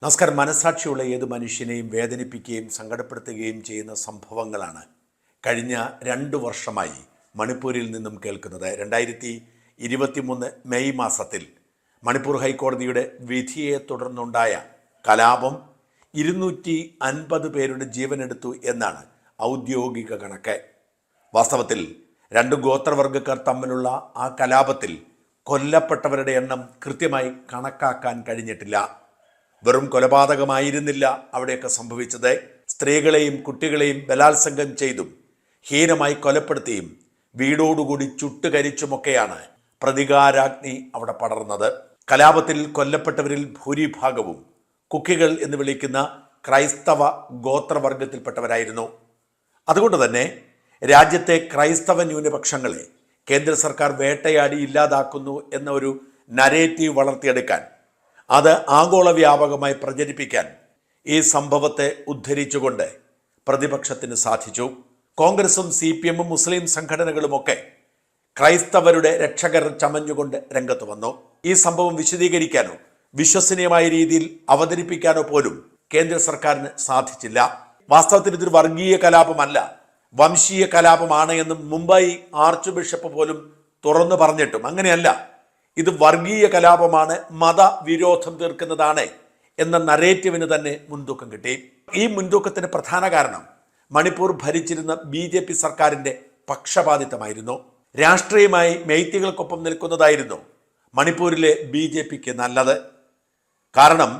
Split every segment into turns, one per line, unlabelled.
നമസ്കാരം. മനസാക്ഷിയുള്ള ഏത് മനുഷ്യനെയും വേദനിപ്പിക്കുകയും സങ്കടപ്പെടുത്തുകയും ചെയ്യുന്ന സംഭവങ്ങളാണ് കഴിഞ്ഞ 2 വർഷമായി മണിപ്പൂരിൽ നിന്നും കേൾക്കുന്നത്. 2023 മെയ് മാസത്തിൽ മണിപ്പൂർ ഹൈക്കോടതിയുടെ വിധിയെ തുടർന്നുണ്ടായ കലാപം 250 പേരുടെ ജീവനെടുത്തു എന്നാണ് ഔദ്യോഗിക കണക്ക്. വാസ്തവത്തിൽ 2 ഗോത്രവർഗ്ഗക്കാർ തമ്മിലുള്ള ആ കലാപത്തിൽ കൊല്ലപ്പെട്ടവരുടെ എണ്ണം കൃത്യമായി കണക്കാക്കാൻ കഴിഞ്ഞിട്ടില്ല. വെറും കൊലപാതകമായിരുന്നില്ല അവിടെയൊക്കെ സംഭവിച്ചത്. സ്ത്രീകളെയും കുട്ടികളെയും ബലാത്സംഗം ചെയ്തും ഹീനമായി കൊലപ്പെടുത്തിയും വീടോടുകൂടി ചുട്ടുകരിച്ചുമൊക്കെയാണ് പ്രതികാരാഗ്നി അവിടെ പടർന്നത്. കലാപത്തിൽ കൊല്ലപ്പെട്ടവരിൽ ഭൂരിഭാഗവും കുക്കികൾ എന്ന് വിളിക്കുന്ന ക്രൈസ്തവ ഗോത്രവർഗത്തിൽപ്പെട്ടവരായിരുന്നു. അതുകൊണ്ട് തന്നെ രാജ്യത്തെ ക്രൈസ്തവ ന്യൂനപക്ഷങ്ങളെ കേന്ദ്ര സർക്കാർ വേട്ടയാടി ഇല്ലാതാക്കുന്നു എന്ന ഒരു നരേറ്റീവ് വളർത്തിയെടുക്കാൻ, അത് ആഗോള വ്യാപകമായി പ്രചരിപ്പിക്കാൻ ഈ സംഭവത്തെ ഉദ്ധരിച്ചുകൊണ്ട് പ്രതിപക്ഷത്തിന് സാധിച്ചു. കോൺഗ്രസും CPM മുസ്ലിം സംഘടനകളുമൊക്കെ ക്രൈസ്തവരുടെ രക്ഷകർ ചമഞ്ഞുകൊണ്ട് രംഗത്ത് വന്നു. ഈ സംഭവം വിശദീകരിക്കാനോ വിശ്വസനീയമായ രീതിയിൽ അവതരിപ്പിക്കാനോ പോലും കേന്ദ്ര സർക്കാരിന് സാധിച്ചില്ല. വാസ്തവത്തിൽ ഇതൊരു വർഗീയ കലാപമല്ല, വംശീയ കലാപമാണ് എന്ന് മുംബൈ ആർച്ച് ബിഷപ്പ് പോലും തുറന്നു പറഞ്ഞിട്ടും അങ്ങനെയല്ല, ഇത് വർഗീയ കലാപമാണ്, മതവിരോധം തീർക്കുന്നതാണ് എന്ന നരേറ്റീവിന് തന്നെ മുൻതൂക്കം കിട്ടി. ഈ മുൻതൂക്കത്തിന് പ്രധാന കാരണം മണിപ്പൂർ ഭരിച്ചിരുന്ന BJP സർക്കാരിൻ്റെ പക്ഷപാതിത്വമായിരുന്നു. രാഷ്ട്രീയമായി മെയ്ത്തികൾക്കൊപ്പം നിൽക്കുന്നതായിരുന്നു മണിപ്പൂരിലെ BJPക്ക് നല്ലത്. കാരണം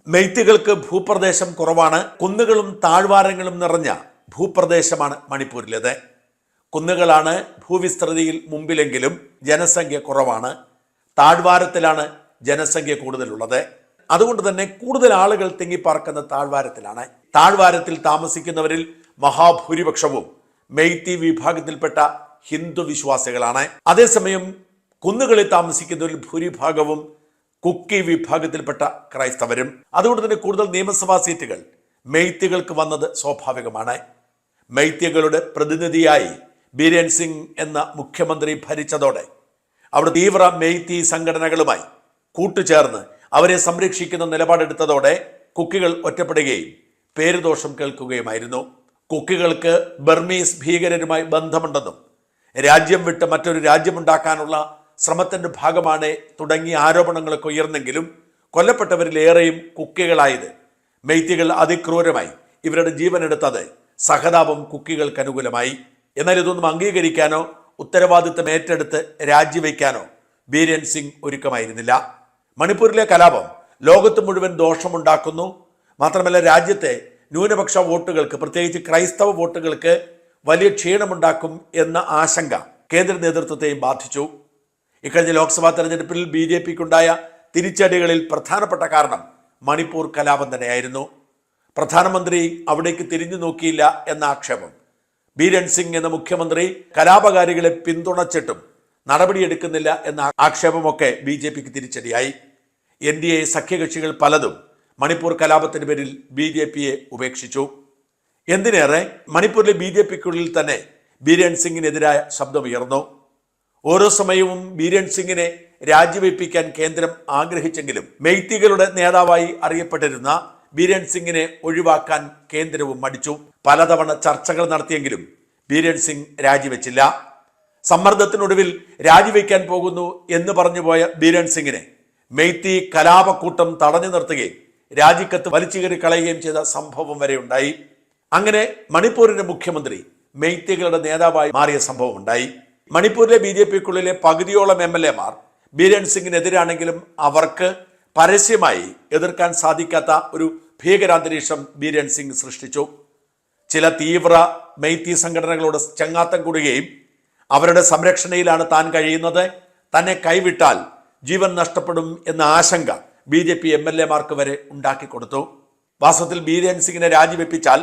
മെയ്ത്തികൾക്ക് ഭൂപ്രദേശം കുറവാണ്. കുന്നുകളും താഴ്വാരങ്ങളും നിറഞ്ഞ ഭൂപ്രദേശമാണ് മണിപ്പൂരിലേത്. കുന്നുകളാണ് ഭൂവിസ്തൃതിയിൽ മുമ്പിലെങ്കിലും ജനസംഖ്യ കുറവാണ്. താഴ്വാരത്തിലാണ് ജനസംഖ്യ കൂടുതലുള്ളത്. അതുകൊണ്ട് തന്നെ കൂടുതൽ ആളുകൾ തിങ്ങിപ്പാർക്കുന്ന താഴ്വാരത്തിലാണ്. താഴ്വാരത്തിൽ താമസിക്കുന്നവരിൽ മഹാഭൂരിപക്ഷവും മെയ്ത്തി വിഭാഗത്തിൽപ്പെട്ട ഹിന്ദു വിശ്വാസികളാണ്. അതേസമയം കുന്നുകളിൽ താമസിക്കുന്നവരിൽ ഭൂരിഭാഗവും കുക്കി വിഭാഗത്തിൽപ്പെട്ട ക്രൈസ്തവരും. അതുകൊണ്ട് തന്നെ കൂടുതൽ നിയമസഭാ സീറ്റുകൾ മെയ്ത്തികൾക്ക് വന്നത് സ്വാഭാവികമാണ്. മെയ്ത്തികളുടെ പ്രതിനിധിയായി ബീരൻ സിംഗ് എന്ന മുഖ്യമന്ത്രി ഭരിച്ചതോടെ അവിടെ തീവ്ര മെയ്ത്തി സംഘടനകളുമായി കൂട്ടുചേർന്ന് അവരെ സംരക്ഷിക്കുന്ന നിലപാടെടുത്തതോടെ കുക്കികൾ ഒറ്റപ്പെടുകയും പേരുദോഷം കേൾക്കുകയുമായിരുന്നു. കുക്കികൾക്ക് ബർമീസ് ഭീകരരുമായി ബന്ധമുണ്ടെന്നും രാജ്യം വിട്ട് മറ്റൊരു രാജ്യമുണ്ടാക്കാനുള്ള ശ്രമത്തിൻ്റെ ഭാഗമാണ് തുടങ്ങിയ ആരോപണങ്ങളൊക്കെ ഉയർന്നെങ്കിലും കൊല്ലപ്പെട്ടവരിലേറെയും കുക്കികളായത്. മെയ്ത്തികൾ അതിക്രൂരമായി ഇവരുടെ ജീവനെടുത്തത് സഹതാപം കുക്കികൾക്ക് അനുകൂലമായി. എന്നാൽ ഇതൊന്നും അംഗീകരിക്കാനോ ഉത്തരവാദിത്തം ഏറ്റെടുത്ത് രാജിവെക്കാനോ ബീരൻ സിംഗ് ഒരുക്കമായിരുന്നില്ല. മണിപ്പൂരിലെ കലാപം ലോകത്ത് മുഴുവൻ ദോഷമുണ്ടാക്കുന്നു. മാത്രമല്ല രാജ്യത്തെ ന്യൂനപക്ഷ വോട്ടുകൾക്ക്, പ്രത്യേകിച്ച് ക്രൈസ്തവ വോട്ടുകൾക്ക് വലിയ ക്ഷീണമുണ്ടാക്കും എന്ന ആശങ്ക കേന്ദ്ര നേതൃത്വത്തെയും ബാധിച്ചു. ഇക്കഴിഞ്ഞ ലോക്സഭാ തെരഞ്ഞെടുപ്പിൽ BJPക്കുണ്ടായ തിരിച്ചടികളിൽ പ്രധാനപ്പെട്ട കാരണം മണിപ്പൂർ കലാപം തന്നെയായിരുന്നു. പ്രധാനമന്ത്രി അവിടേക്ക് തിരിഞ്ഞു നോക്കിയില്ല എന്ന ആക്ഷേപം, ബീരൻ സിംഗ് എന്ന മുഖ്യമന്ത്രി കലാപകാരികളെ പിന്തുണച്ചിട്ടും നടപടിയെടുക്കുന്നില്ല എന്ന ആക്ഷേപമൊക്കെ BJPക്ക് തിരിച്ചടിയായി. NDA സഖ്യകക്ഷികൾ പലതും മണിപ്പൂർ കലാപത്തിന് പേരിൽ BJPയെ ഉപേക്ഷിച്ചു. എന്തിനേറെ മണിപ്പൂരിലെ BJPക്കുള്ളിൽ തന്നെ ബീരൻ സിംഗിനെതിരായ ശബ്ദമുയർന്നു. ഓരോ സമയവും ബീരൻ സിംഗിനെ രാജിവെപ്പിക്കാൻ കേന്ദ്രം ആഗ്രഹിച്ചെങ്കിലും മെയ്ത്തികളുടെ നേതാവായി അറിയപ്പെട്ടിരുന്ന ബീരൻ സിംഗിനെ ഒഴിവാക്കാൻ കേന്ദ്രവും മടിച്ചു. പലതവണ ചർച്ചകൾ നടത്തിയെങ്കിലും ബീരൻ സിംഗ് രാജിവെച്ചില്ല. സമ്മർദ്ദത്തിനൊടുവിൽ രാജിവെക്കാൻ പോകുന്നു എന്ന് പറഞ്ഞുപോയ ബീരൻ സിംഗിനെ മെയ്ത്തി കലാപക്കൂട്ടം തടഞ്ഞു നിർത്തുകയും രാജിക്കത്ത് വലിച്ചുകയറി കളയുകയും ചെയ്ത സംഭവം വരെ ഉണ്ടായി. അങ്ങനെ മണിപ്പൂരിന്റെ മുഖ്യമന്ത്രി മെയ്ത്തികളുടെ നേതാവായി മാറിയ സംഭവം ഉണ്ടായി. മണിപ്പൂരിലെ BJPക്കുള്ളിലെ പകുതിയോളം MLAമാർ ബീരൻ സിംഗിനെതിരാണെങ്കിലും അവർക്ക് പരസ്യമായി എതിർക്കാൻ സാധിക്കാത്ത ഒരു ഭീകരാന്തരീക്ഷം ബീരൻ സിംഗ് സൃഷ്ടിച്ചു. ചില തീവ്ര മെയ്ത്തി സംഘടനകളോട് ചങ്ങാത്തം കൂടുകയും അവരുടെ സംരക്ഷണയിലാണ് താൻ കഴിയുന്നത്, തന്നെ കൈവിട്ടാൽ ജീവൻ നഷ്ടപ്പെടും എന്ന ആശങ്ക BJP MLAമാർക്ക് വരെ ഉണ്ടാക്കിക്കൊടുത്തു. വാസ്തവത്തിൽ ബീരൻ സിംഗിനെ രാജിവെപ്പിച്ചാൽ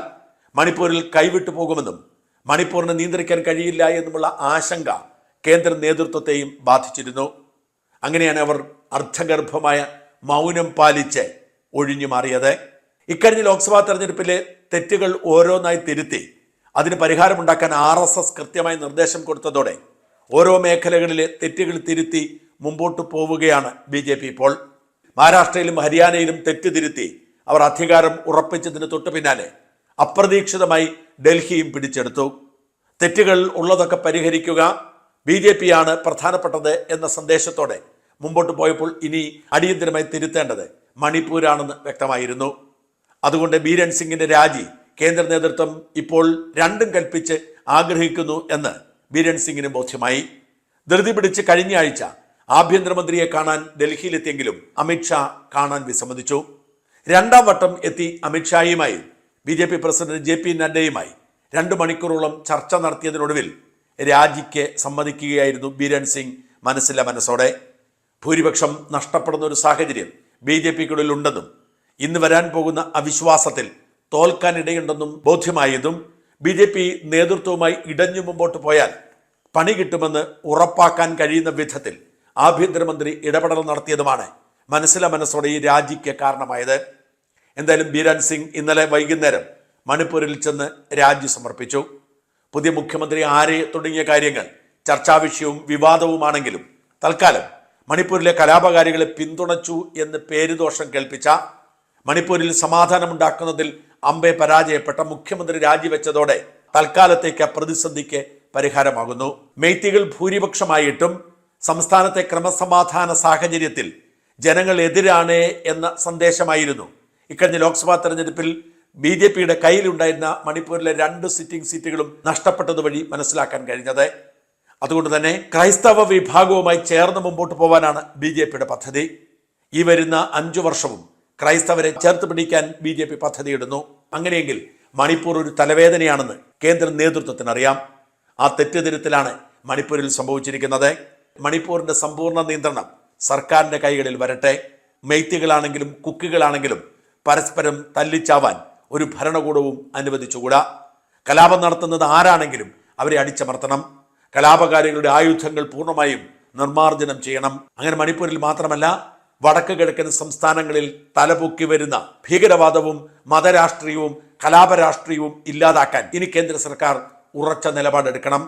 മണിപ്പൂരിൽ കൈവിട്ടു പോകുമെന്നും മണിപ്പൂരിനെ നിയന്ത്രിക്കാൻ കഴിയില്ല എന്നുമുള്ള ആശങ്ക കേന്ദ്ര നേതൃത്വത്തെയും ബാധിച്ചിരുന്നു. അങ്ങനെയാണ് അവർ അർത്ഥഗർഭമായ മൗനം പാലിച്ച് ഒഴിഞ്ഞു മാറിയത്. ഇക്കഴിഞ്ഞ ലോക്സഭാ തെരഞ്ഞെടുപ്പിലെ തെറ്റുകൾ ഓരോന്നായി തിരുത്തി അതിന് പരിഹാരമുണ്ടാക്കാൻ RSS കൃത്യമായി നിർദ്ദേശം കൊടുത്തതോടെ ഓരോ മേഖലകളിലെ തെറ്റുകൾ തിരുത്തി മുമ്പോട്ട് പോവുകയാണ് BJP ഇപ്പോൾ. മഹാരാഷ്ട്രയിലും ഹരിയാനയിലും തെറ്റുതിരുത്തി അവർ അധികാരം ഉറപ്പിച്ചതിന് തൊട്ടു പിന്നാലെ അപ്രതീക്ഷിതമായി ഡൽഹിയും പിടിച്ചെടുത്തു. തെറ്റുകൾ ഉള്ളതൊക്കെ പരിഹരിക്കുക, BJP ആണ് പ്രധാനപ്പെട്ടത് എന്ന സന്ദേശത്തോടെ മുമ്പോട്ട് പോയപ്പോൾ ഇനി അടിയന്തരമായി തിരുത്തേണ്ടത് മണിപ്പൂരാണെന്ന് വ്യക്തമായിരുന്നു. അതുകൊണ്ട് ബീരൻ സിംഗിന്റെ രാജി കേന്ദ്ര നേതൃത്വം ഇപ്പോൾ രണ്ടും കൽപ്പിച്ച് ആഗ്രഹിക്കുന്നു എന്ന് ബീരൻ സിംഗിന് ബോധ്യമായി. ധൃതി പിടിച്ച് കഴിഞ്ഞ ആഴ്ച ആഭ്യന്തരമന്ത്രിയെ കാണാൻ ഡൽഹിയിലെത്തിയെങ്കിലും അമിത്ഷാ കാണാൻ വിസമ്മതിച്ചു. രണ്ടാം വട്ടം എത്തി അമിത്ഷായുമായും BJP പ്രസിഡന്റ് JP നഡ്ഡയുമായി 2 മണിക്കൂറോളം ചർച്ച നടത്തിയതിനൊടുവിൽ രാജിക്ക് സമ്മതിക്കുകയായിരുന്നു ബീരൻ സിംഗ് മനസ്സില്ല മനസ്സോടെ. ഭൂരിപക്ഷം നഷ്ടപ്പെടുന്ന ഒരു സാഹചര്യം BJPക്കുള്ളിൽ ഉണ്ടെന്നും ഇന്ന് വരാൻ പോകുന്ന അവിശ്വാസത്തിൽ തോൽക്കാനിടയുണ്ടെന്നും ബോധ്യമായതും BJP നേതൃത്വവുമായി ഇടഞ്ഞു മുമ്പോട്ട് പോയാൽ പണി കിട്ടുമെന്ന് ഉറപ്പാക്കാൻ കഴിയുന്ന വിധത്തിൽ ആഭ്യന്തരമന്ത്രി ഇടപെടൽ നടത്തിയതുമാണ് മനസ്സില മനസ്സോടെ ഈ രാജിക്ക് കാരണമായത്. എന്തായാലും ബീരൻ സിംഗ് ഇന്നലെ വൈകുന്നേരം മണിപ്പൂരിൽ ചെന്ന് രാജി സമർപ്പിച്ചു. പുതിയ മുഖ്യമന്ത്രി ആരെ തുടങ്ങിയ കാര്യങ്ങൾ ചർച്ചാ വിഷയവും വിവാദവുമാണെങ്കിലും തൽക്കാലം മണിപ്പൂരിലെ കലാപകാരികളെ പിന്തുണച്ചു എന്ന് പേരുദോഷം കേൾപ്പിച്ച, മണിപ്പൂരിൽ സമാധാനമുണ്ടാക്കുന്നതിൽ അമ്പെ പരാജയപ്പെട്ട മുഖ്യമന്ത്രി രാജിവെച്ചതോടെ തൽക്കാലത്തേക്ക് പ്രതിസന്ധിക്ക് പരിഹാരമാകുന്നു. മെയ്ത്തികൾ ഭൂരിപക്ഷമായിട്ടും സംസ്ഥാനത്തെ ക്രമസമാധാന സാഹചര്യത്തിൽ ജനങ്ങൾ എതിരാണ് എന്ന സന്ദേശമായിരുന്നു ഇക്കഴിഞ്ഞ ലോക്സഭാ തെരഞ്ഞെടുപ്പിൽ BJPയുടെ കയ്യിലുണ്ടായിരുന്ന മണിപ്പൂരിലെ 2 സിറ്റിംഗ് സീറ്റുകളും നഷ്ടപ്പെട്ടത് വഴി മനസ്സിലാക്കാൻ കഴിഞ്ഞത്. അതുകൊണ്ട് തന്നെ ക്രൈസ്തവ വിഭാഗവുമായി ചേർന്ന് മുമ്പോട്ട് പോകാനാണ് BJPയുടെ പദ്ധതി. ഈ വരുന്ന 5 വർഷവും ക്രൈസ്തവരെ ചേർത്ത് പിടിക്കാൻ BJP പദ്ധതിയിടുന്നു. അങ്ങനെയെങ്കിൽ മണിപ്പൂർ ഒരു തലവേദനയാണെന്ന് കേന്ദ്ര നേതൃത്വത്തിനറിയാം. ആ തെറ്റുതിരുത്തലാണ് മണിപ്പൂരിൽ സംഭവിച്ചിരിക്കുന്നത്. മണിപ്പൂരിന്റെ സമ്പൂർണ്ണ നിയന്ത്രണം സർക്കാരിന്റെ കൈകളിൽ വരട്ടെ. മെയ്ത്തികളാണെങ്കിലും കുക്കികളാണെങ്കിലും പരസ്പരം തല്ലിച്ചാവാൻ ഒരു ഭരണകൂടവും അനുവദിച്ചുകൂടാ. കലാപം നടത്തുന്നത് ആരാണെങ്കിലും അവരെ അടിച്ചമർത്തണം. കലാപകാരികളുടെ ആയുധങ്ങൾ പൂർണ്ണമായും നിർമ്മാർജ്ജനം ചെയ്യണം. അങ്ങനെ മണിപ്പൂരിൽ മാത്രമല്ല വടക്ക് കിഴക്കൻ സംസ്ഥാനങ്ങളിൽ തലപൊക്കി വരുന്ന ഭീകരവാദവും മതരാഷ്ട്രീയവും കലാപരാഷ്ട്രീയവും ഇല്ലാതാക്കാൻ ഇനി കേന്ദ്ര സർക്കാർ ഉറച്ച നിലപാടെടുക്കണം.